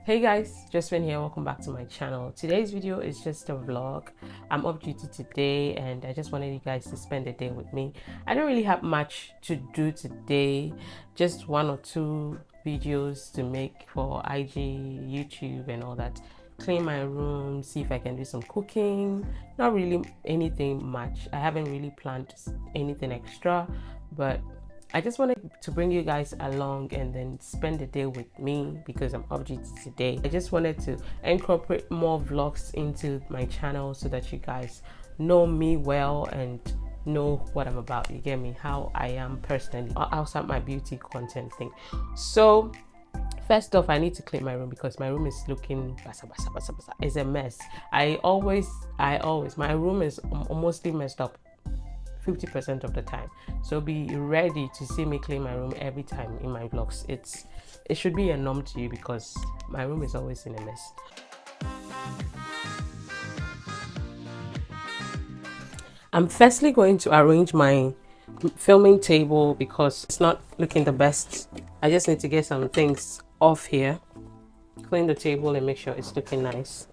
Hey guys, Jhosfine here. Welcome back to my channel. Today's video is just a vlog. I'm off duty today and I just wanted you guys to spend the day with me. I don't really have much to do today, just one or two videos to make for IG, YouTube and all that. Clean my room, see if I can do some cooking. Not really anything much. I haven't really planned anything extra, but I just wanted to bring you guys along and then spend the day with me because I'm off duty today. I just wanted to incorporate more vlogs into my channel so that you guys know me well and know what I'm about. You get me? How I am personally outside my beauty content thing. So first off, I need to clean my room because my room is looking basa. It's a mess. My room is mostly messed up 50% of the time, so be ready to see me clean my room every time in my vlogs. It should be a norm to you because my room is always in a mess. I'm firstly going to arrange my filming table because it's not looking the best. I just need to get some things off here, clean the table and make sure it's looking nice.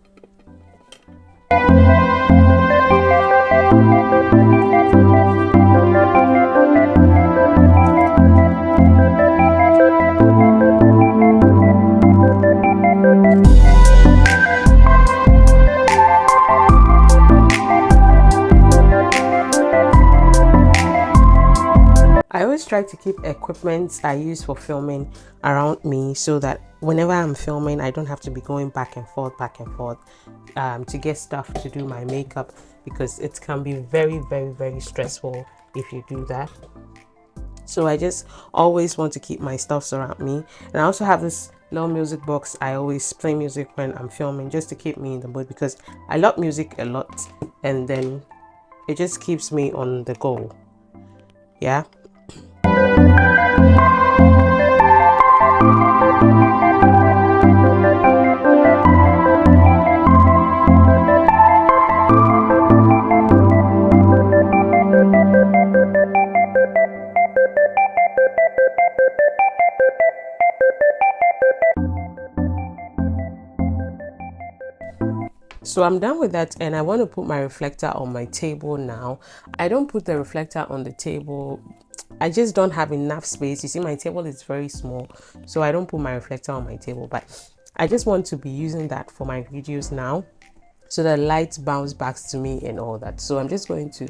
I always try to keep equipment I use for filming around me so that whenever I'm filming, I don't have to be going back and forth to get stuff to do my makeup, because it can be very stressful if you do that. So I just always want to keep my stuffs around me. And I also have this little music box. I always play music when I'm filming just to keep me in the mood because I love music a lot, and then it just keeps me on the go. Yeah. So I'm done with that and I want to put my reflector on my table now. I don't put the reflector on the table. I just don't have enough space. You see, my table is very small, so I don't put my reflector on my table, but I just want to be using that for my videos now so that light bounce back to me and all that. So I'm just going to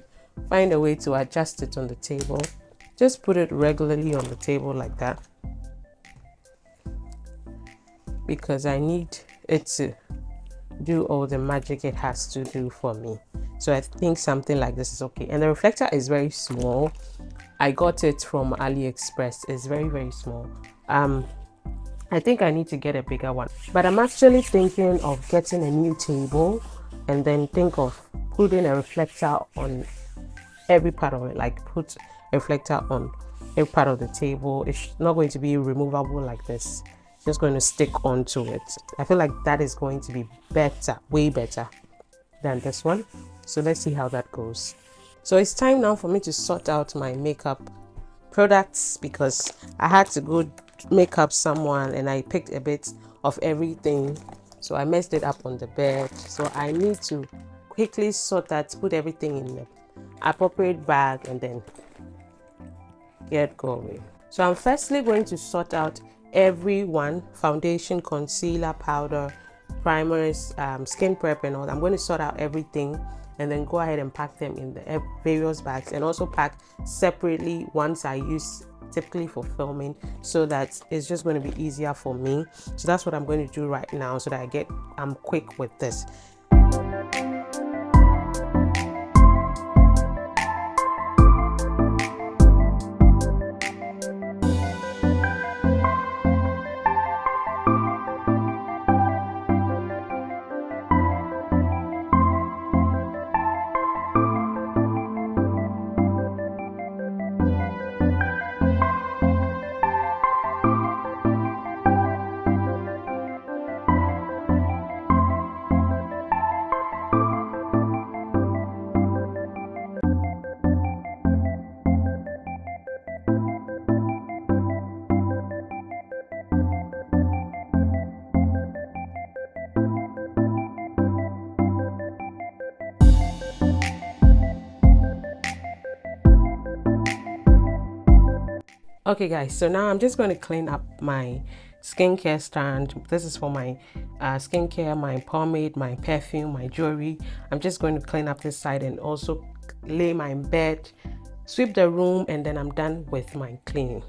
find a way to adjust it on the table. Just put it regularly on the table like that because I need it to do all the magic it has to do for me. So I think something like this is okay. And the reflector is very small. I got it from AliExpress. It's very small. I think I need to get a bigger one, but I'm actually thinking of getting a new table and then think of putting a reflector on every part of it, like put a reflector on every part of the table. It's not going to be removable like this. It's just going to stick onto it. I feel like that is going to be better, way better than this one. So let's see how that goes. So it's time now for me to sort out my makeup products because I had to go make up someone and I picked a bit of everything, so I messed it up on the bed. So I need to quickly sort that, put everything in the appropriate bag and then get going. So I'm firstly going to sort out everyone: foundation, concealer, powder, primers, skin prep and all. I'm going to sort out everything and then go ahead and pack them in the various bags, and also pack separately ones I use typically for filming, so that it's just going to be easier for me. So that's what I'm going to do right now so that I'm quick with this. Okay guys, so now I'm just going to clean up my skincare stand. This is for my skincare, my pomade, my perfume, my jewelry. I'm just going to clean up this side and also lay my bed, sweep the room, and then I'm done with my cleaning.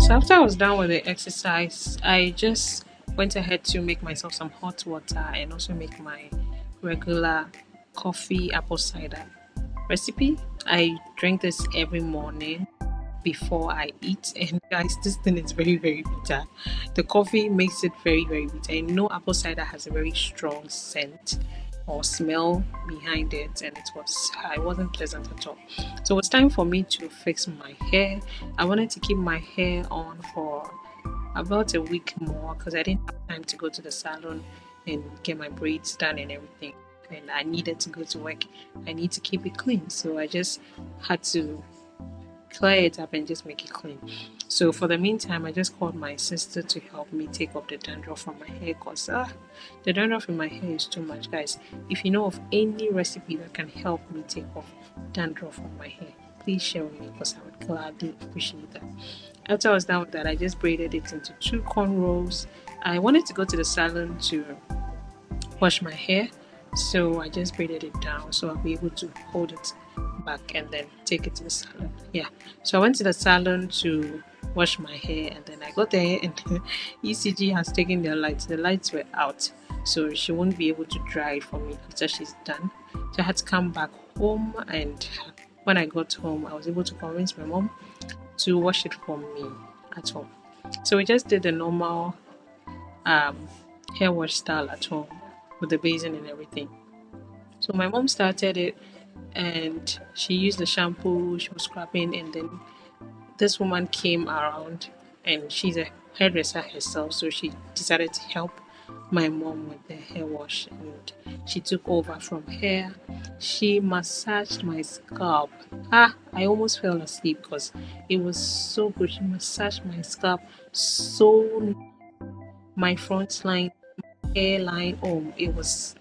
So after I was done with the exercise, I just went ahead to make myself some hot water and also make my regular coffee apple cider recipe. I drink this every morning before I eat. And guys, this thing is very, very bitter. The coffee makes it very, very bitter. And you know, apple cider has a very strong scent or smell behind it, and it wasn't pleasant at all. So it was time for me to fix my hair. I wanted to keep my hair on for about a week more because I didn't have time to go to the salon and get my braids done and everything. And I needed to go to work. I need to keep it clean. So I just had to clear it up and just make it clean. So for the meantime, I just called my sister to help me take off the dandruff from my hair because the dandruff in my hair is too much, guys. If you know of any recipe that can help me take off dandruff from my hair, please share with me because I would gladly appreciate that. After I was done with that, I just braided it into two cornrows. I wanted to go to the salon to wash my hair, so I just braided it down so I'll be able to hold it back and then take it to the salon. Yeah, so I went to the salon to wash my hair, and then I got there and ECG has taken their lights. The lights were out, so she won't be able to dry it for me after she's done. So I had to come back home, and when I got home, I was able to convince my mom to wash it for me at home. So we just did the normal um, hair wash style at home with the basin and everything. So my mom started it, and she used the shampoo, she was scrubbing, and then this woman came around, and she's a hairdresser herself, so she decided to help my mom with the hair wash, and she took over from her. She massaged my scalp. I almost fell asleep because it was so good. She massaged my scalp so my front line, hairline. Oh, it was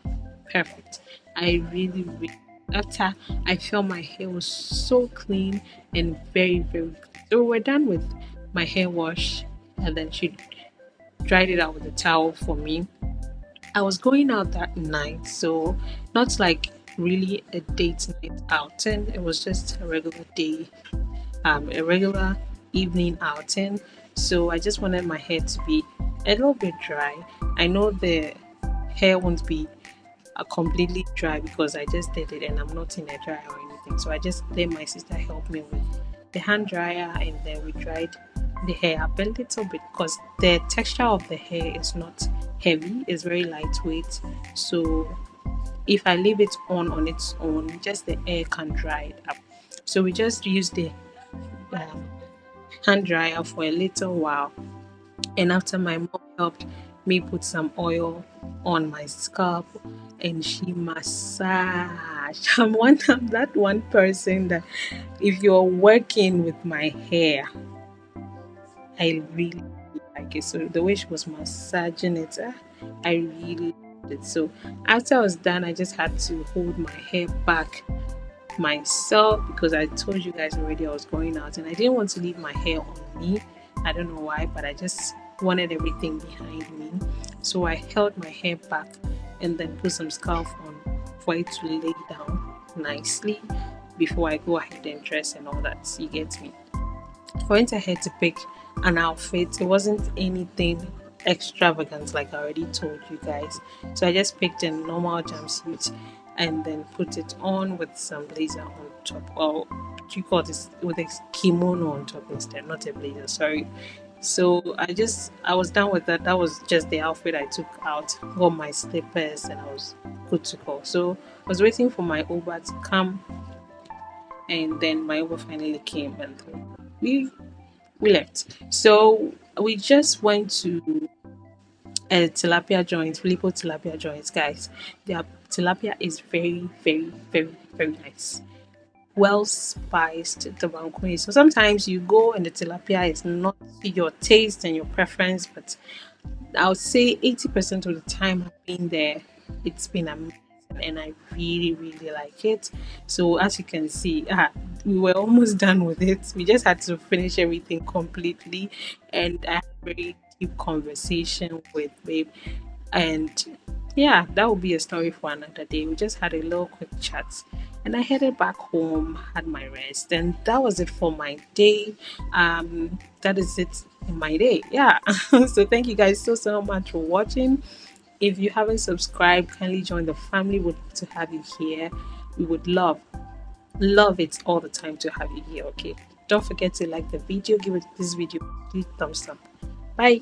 perfect. I really, really, after I felt my hair was so clean and very, very clean. So we're done with my hair wash, and then she dried it out with a towel for me. I was going out that night, so not like really a date night out, and it was just a regular day, a regular evening outing. So I just wanted my hair to be a little bit dry. I know the hair won't be completely dry because I just did it and I'm not in a dryer or anything. So I just let my sister help me with the hand dryer, and then we dried the hair up a little bit because the texture of the hair is not heavy, it's very lightweight. So if I leave it on its own, just the air can dry it up. So we just use the um, hand dryer for a little while, and after my mom helped me put some oil on my scalp and she massaged. I'm that one person that if you're working with my hair, I really like it. So the way she was massaging it, I really loved it. So after I was done, I just had to hold my hair back myself because I told you guys already I was going out and I didn't want to leave my hair on me. I don't know why, but I just wanted everything behind me. So I held my hair back and then put some scarf on for it to lay down nicely before I go ahead and dress and all that. You get me? I went ahead to pick an outfit. It wasn't anything extravagant like I already told you guys. So I just picked a normal jumpsuit and then put it on with some blazer on top. Or what you call this, with a kimono on top instead, not a blazer, sorry. So I was done with that. That was just the outfit I took out. Got my slippers and I was good to go. So I was waiting for my Uber to come, and then my Uber finally came and we we left. So we just went to a tilapia joint, Filippo tilapia joints, guys. Their tilapia is very, very, very, very nice. Well spiced, the banku. So sometimes you go and the tilapia is not to your taste and your preference, but I would say 80% of the time I've been there, it's been amazing and I really, really like it. So as you can see, we were almost done with it. We just had to finish everything completely, and I had a very deep conversation with babe, and yeah, that would be a story for another day. We just had a little quick chat, and I headed back home, had my rest, and that was it for my day. That is it in my day. Yeah. So thank you guys so much for watching. If you haven't subscribed, kindly join the family. Would love to have you here. We would love it all the time to have you here. Okay. Don't forget to like the video. Give it this video a thumbs up. Bye.